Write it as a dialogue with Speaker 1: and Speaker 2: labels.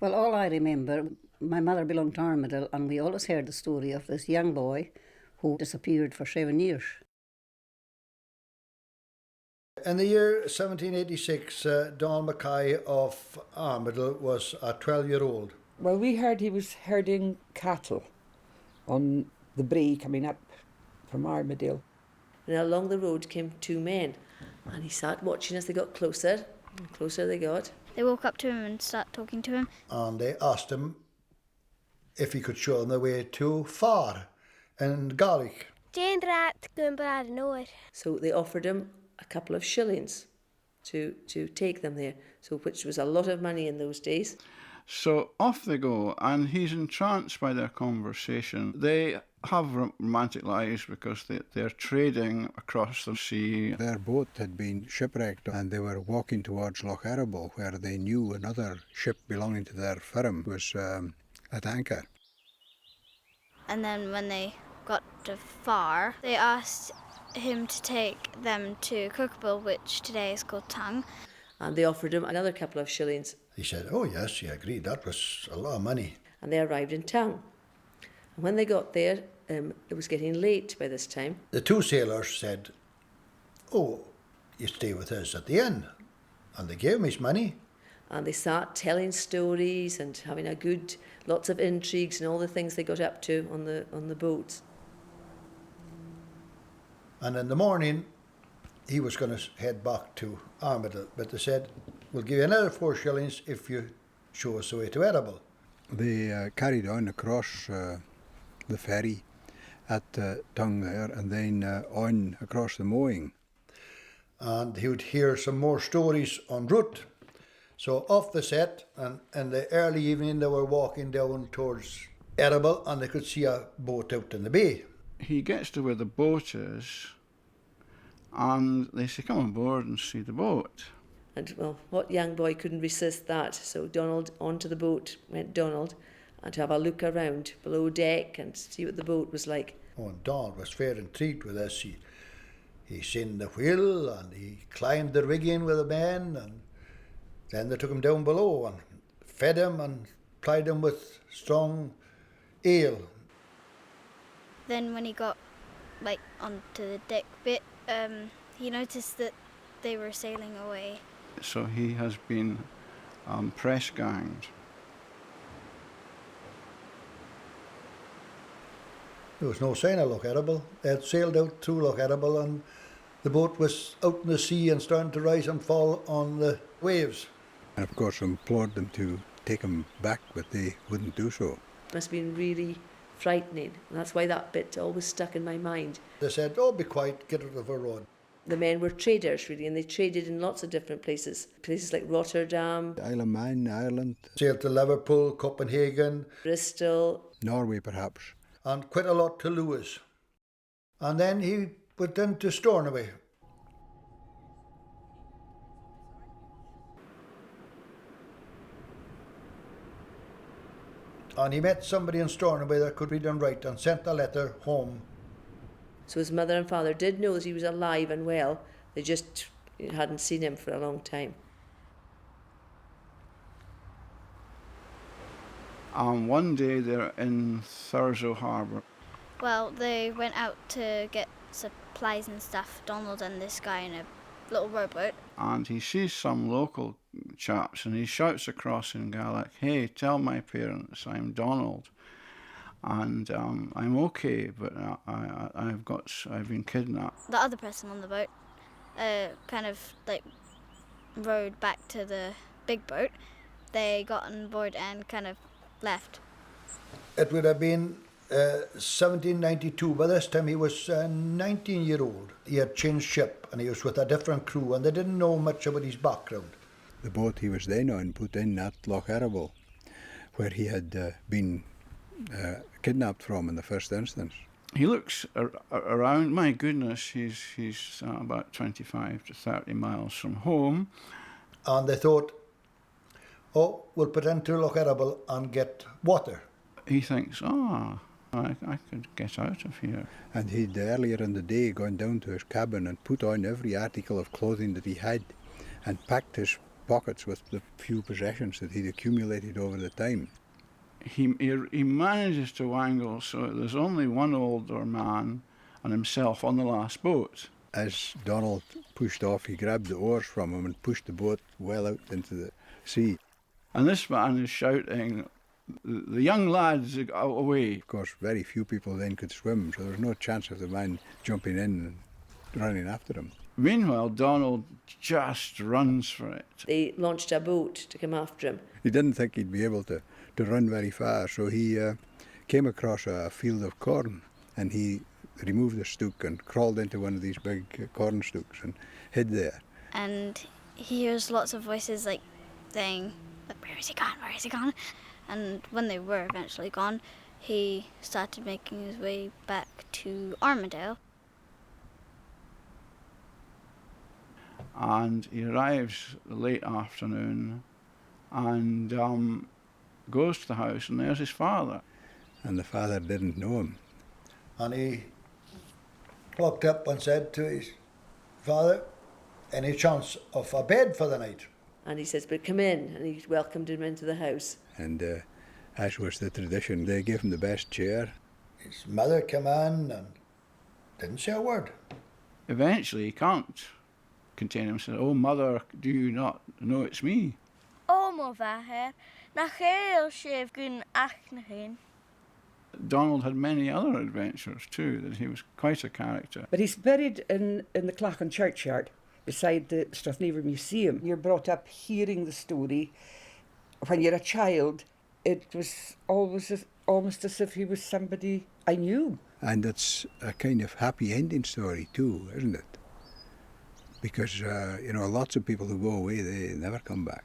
Speaker 1: Well, all I remember, my mother belonged to Armadale, and we always heard the story of this young boy who disappeared for 7 years.
Speaker 2: In the year 1786, Donald Mackay of Armadale was a 12-year-old.
Speaker 3: Well, we heard he was herding cattle on the Bree coming up from Armadale.
Speaker 4: And along the road came two men, and he sat watching as they got closer, and closer they got.
Speaker 5: They walk up to him and start talking to him.
Speaker 2: And they asked him if he could show them the way to Far in Gaelic.
Speaker 4: So they offered him a couple of shillings to take them there, so which was a lot of money in those days.
Speaker 6: So off they go, and he's entranced by their conversation. They have romantic lives because they're trading across the sea.
Speaker 7: Their boat had been shipwrecked and they were walking towards Loch Armadale, where they knew another ship belonging to their firm was at anchor.
Speaker 5: And then when they got to Far, they asked him to take them to Kirkbill, which today is called Tongue.
Speaker 4: And they offered him another couple of shillings.
Speaker 2: He said, oh yes, he agreed, that was a lot of money.
Speaker 4: And they arrived in Tongue. And when they got there, it was getting late by this time.
Speaker 2: The two sailors said, oh, you stay with us at the inn. And they gave him his money.
Speaker 4: And they sat telling stories and having lots of intrigues and all the things they got up to on the boats. And
Speaker 2: in the morning, he was going to head back to Armadale, but they said, we'll give you another 4 shillings if you show us the way to Armadale.
Speaker 7: They carried on across the ferry at Tongue there, and then on across the mowing.
Speaker 2: And he would hear some more stories en route. So off they set, and in the early evening they were walking down towards Armadale, and they could see a boat out in the bay.
Speaker 6: He gets to where the boat is, and they say, come on board and see the boat.
Speaker 4: And, well, what young boy couldn't resist that? So Donald, onto the boat went Donald, and to have a look around below deck and see what the boat was like.
Speaker 2: Oh, and Donald was fair intrigued with this. He seen the wheel, and he climbed the rigging with the men, and then they took him down below and fed him and plied him with strong ale.
Speaker 5: Then when he got onto the deck bit, he noticed that they were sailing away.
Speaker 6: So he has been press ganged.
Speaker 2: There was no sign of Loch Armadale. They had sailed out through Loch Armadale, and the boat was out in the sea and starting to rise and fall on the waves.
Speaker 7: And of course implored them to take him back, but they wouldn't do so.
Speaker 4: It must have been really frightening, and that's why that bit always stuck in my mind.
Speaker 2: They said, oh, be quiet, get out of our road.
Speaker 4: The men were traders, really, and they traded in lots of different places like Rotterdam,
Speaker 7: Isle of Man, Ireland.
Speaker 2: Sailed to Liverpool, Copenhagen,
Speaker 4: Bristol,
Speaker 7: Norway perhaps.
Speaker 2: And quite a lot to Lewis. And then he went into Stornoway. And he met somebody in Stornoway that could read and write, and sent a letter home.
Speaker 4: So his mother and father did know that he was alive and well. They just hadn't seen him for a long time.
Speaker 6: One day they're in Thurso Harbour.
Speaker 5: Well, they went out to get supplies and stuff, Donald and this guy in a little rowboat.
Speaker 6: And he sees some local chaps and he shouts across in Gaelic, hey, tell my parents I'm Donald. And I'm okay, but I've been kidnapped.
Speaker 5: The other person on the boat rowed back to the big boat. They got on board and kind of left.
Speaker 2: It would have been 1792. By this time he was 19-year-old. He had changed ship and he was with a different crew, and they didn't know much about his background.
Speaker 7: The boat he was then on put in at Loch Armadale, where he had been kidnapped from in the first instance.
Speaker 6: He looks around. My goodness, he's about 25 to 30 miles from home.
Speaker 2: And they thought, oh, we'll put into Loch Armadale and get water.
Speaker 6: He thinks, I could get out of here.
Speaker 7: And he'd earlier in the day gone down to his cabin and put on every article of clothing that he had, and packed his pockets with the few possessions that he'd accumulated over the time.
Speaker 6: He manages to wangle so there's only one older man and himself on the last boat.
Speaker 7: As Donald pushed off, he grabbed the oars from him and pushed the boat well out into the sea.
Speaker 6: And this man is shouting, "The young lads are away."
Speaker 7: Of course, very few people then could swim, so there was no chance of the man jumping in and running after him.
Speaker 6: Meanwhile, Donald just runs for it.
Speaker 4: They launched a boat to come after him.
Speaker 7: He didn't think he'd be able to run very far, so he came across a field of corn, and he removed the stook and crawled into one of these big corn stooks and hid there.
Speaker 5: And he hears lots of voices like saying, like, where is he gone, where is he gone? And when they were eventually gone, he started making his way back to Armadale.
Speaker 6: And he arrives late afternoon and goes to the house, and there's his father.
Speaker 7: And the father didn't know him.
Speaker 2: And he walked up and said to his father, any chance of a bed for the night?
Speaker 4: And he says, but come in. And he welcomed him into the house.
Speaker 7: And as was the tradition, they gave him the best chair.
Speaker 2: His mother came in and didn't say a word.
Speaker 6: Eventually, he can't contain himself. "Oh, mother, do you not know it's me?"
Speaker 8: O mother, na chael sef gyn ach na hyn.
Speaker 6: Donald had many other adventures too, that he was quite a character.
Speaker 3: But he's buried in the Clachan churchyard beside the Strathnever Museum. You're brought up hearing the story. When you're a child, it was always almost as if he was somebody I knew.
Speaker 7: And it's a kind of happy ending story too, isn't it? Because, lots of people who go away, they never come back.